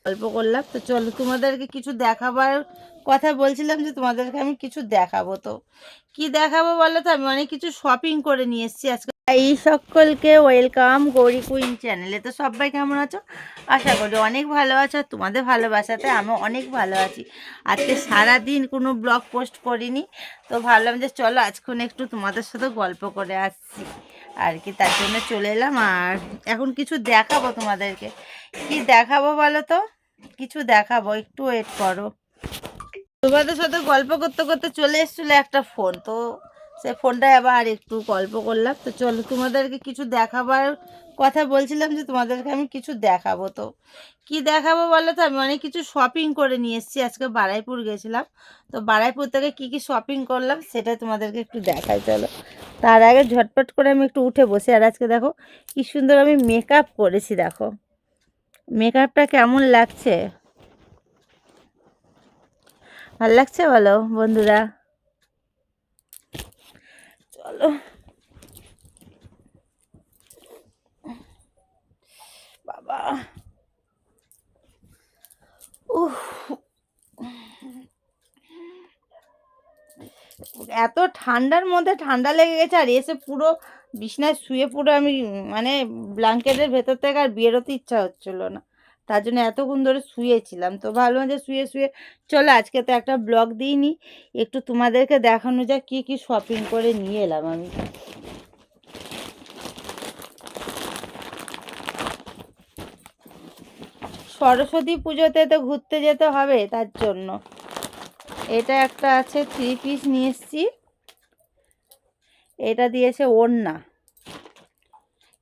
গল্প করলাম। তো চলো তোমাদেরকে কিছু দেখাবার কথা বলছিলাম, যে তোমাদেরকে আমি কিছু দেখাবো। তো কি দেখাবো বলো তো, আমি অনেক কিছু শপিং করে নিয়ে এসেছি আজকে। এই সকলকে ওয়েলকাম গৌরী কুইন চ্যানেলে। তো সবাই কেমন আছো? আশা করি অনেক ভালো আছো। আর তোমাদের ভালোবাসাতে আমি অনেক ভালো আছি। আজকে সারাদিন কোনো ব্লগ পোস্ট করিনি, তো ভাবলাম যে চলো আজক্ষণ একটু তোমাদের সাথে গল্প করে আসছি আর কি, তার জন্য চলে এলাম। আর এখন কিছু দেখাবো তোমাদেরকে। কি দেখাবো বলো তো? কিছু দেখাবো, একটু ওয়েট করো। তোমাদের সাথে গল্প করতে করতে চলে এসেছিলো একটা ফোন, তো সে ফোনটায় আবার একটু গল্প করলাম। তো চলো তোমাদেরকে কিছু দেখাবার কথা বলছিলাম, যে তোমাদেরকে আমি কিছু দেখাবো। তো কি দেখাবো বলো তো, আমি অনেক কিছু শপিং করে নিয়ে এসেছি আজকে। বারুইপুর গেছিলাম, তো বারুইপুর থেকে কি কি শপিং করলাম সেটা তোমাদেরকে একটু দেখাই চলো। তার আগে ঝটপট করে আমি একটু উঠে বসে। আর আজকে দেখো কি সুন্দর আমি মেকআপ করেছি, দেখো মেকআপটা কেমন লাগছে? ভাল লাগছে বলো বন্ধুরা? চলো বাবা, উহ, এত ঠান্ডার মধ্যে ঠান্ডা লেগে গেছে। আর এসে পুরো বিছনায় শুয়ে পুরো আমি মানে ব্ল্যাঙ্কেটের ভেতর থেকে আর বেরোতে ইচ্ছা হচ্ছিল না। তার জন্য এতক্ষণ ধরে শুয়েছিলাম। তো ভাবলাম যে শুয়ে শুয়ে চলো আজকে তো একটা ব্লগ দিইনি, একটু তোমাদেরকে দেখানো যাক কি কি শপিং করে নিয়ে এলাম আমি। সরস্বতী পুজোতে তো ঘুরতে যেতে হবে, তার জন্য এটা একটা আছে 3 পিস নিয়ে এসেছি। এটা দিয়েছে ওড়না।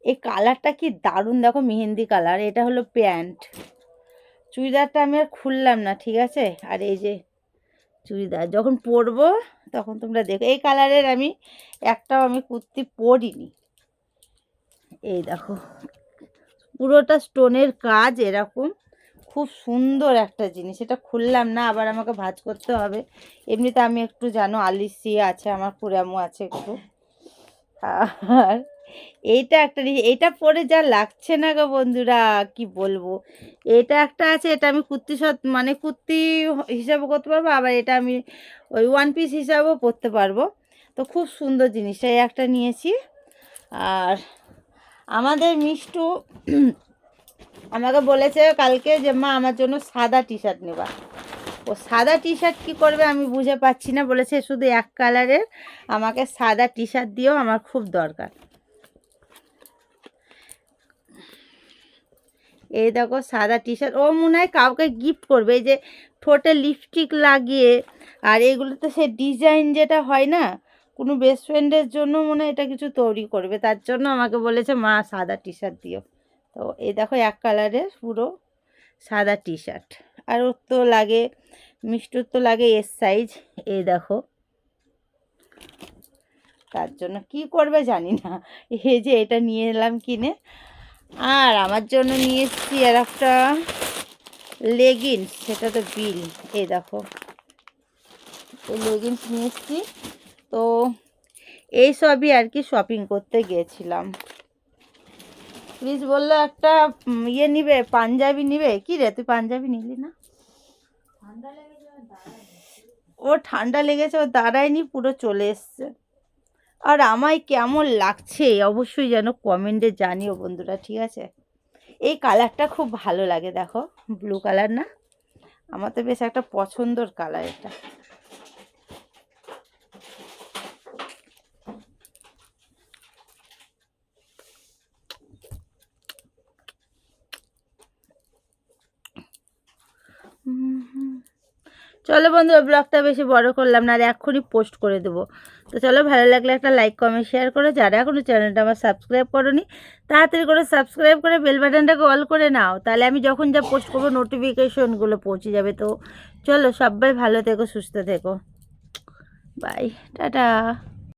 এই কালারটা কি দারুণ, দেখো মেহেন্দি কালার। এটা হলো প্যান্ট। চুড়িদারটা আমি আর খুললাম না, ঠিক আছে। আর এই যে চুড়িদার যখন পরবো তখন তোমরা দেখো। এই কালারের আমি একটাও আমি কুর্তি পরিনি। এই দেখো পুরোটা স্টোনের কাজ এরকম, খুব সুন্দর একটা জিনিস। এটা খুললাম না, আবার আমাকে ভাঁজ করতে হবে। এমনিতে আমি একটু জানো আলিসি আছে, আমার কুড়ামো আছে একটু। আর এইটা একটা এইটা পরে যা লাগছে না গো বন্ধুরা, কি বলবো। এটা একটা আছে, এটা আমি কুর্তি মানে কুর্তি হিসাবে করতে পারবো, আবার এটা আমি ওই ওয়ান পিস হিসাবেও পরতে পারবো। তো খুব সুন্দর জিনিস, এই একটা নিয়েছি। আর আমাদের মিষ্টু আমাকে বলেছে কালকে যে মা আমার জন্য সাদা টি শার্ট নেবা। ও সাদা টি শার্ট কী করবে আমি বুঝে পাচ্ছি না। বলেছে শুধু এক কালারের আমাকে সাদা টি শার্ট দিও, আমার খুব দরকার। এই দেখো সাদা টি শার্ট, ও মনে হয় কাউকে গিফট করবে। এই যে ঠোঁটে লিপস্টিক লাগিয়ে, আর এগুলোতে সে ডিজাইন যেটা হয় না, কোনো বেস্ট ফ্রেন্ডের জন্য মনে হয় এটা কিছু তৈরি করবে। তার জন্য আমাকে বলেছে মা সাদা টি শার্ট দিও। তো এই দেখো এক কালারের পুরো সাদা টি শার্ট। আর ওর তো লাগে, মিষ্টুর তো লাগে এস সাইজ। এই দেখো, তার জন্য কি করবে জানি না। এই যে এটা নিয়ে এলাম কিনে। আর আমার জন্য নিয়ে এসেছি আর একটা লেগিংস, সেটা তো বিল। এই দেখো এই লেগিংস নিয়ে এসেছি। তো এই সবই আর কি শপিং করতে গিয়েছিলাম। প্লিজ বললো একটা ইয়ে নিবে, পাঞ্জাবি নিবে। কি রে তুই পাঞ্জাবি নিলি না? ও ঠান্ডা লেগেছে, ও দাঁড়ায়নি, পুরো চলে এসছে। আর আমায় কেমন লাগছে অবশ্যই যেন কমেন্টে জানিও বন্ধুরা, ঠিক আছে। এই কালারটা খুব ভালো লাগে, দেখো ব্লু কালার না, আমার তো বেশ একটা পছন্দর কালার এটা। চলো বন্ধুরা, ব্লগটা বেশি বড় করলাম না, আর এক্ষুনি পোস্ট করে দেবো। তো চলো, ভালো লাগলে একটা লাইক কমেন্ট শেয়ার করো। যারা এখনও চ্যানেলটা আমার সাবস্ক্রাইব করোনি তাড়াতাড়ি করে সাবস্ক্রাইব করে বেল বাটনটাকে অল করে নাও, তাহলে আমি যখন যা পোস্ট করবো নোটিফিকেশনগুলো পৌঁছে যাবে। তো চলো সবাই ভালো থেকো, সুস্থ থেকো, বাই, টাটা।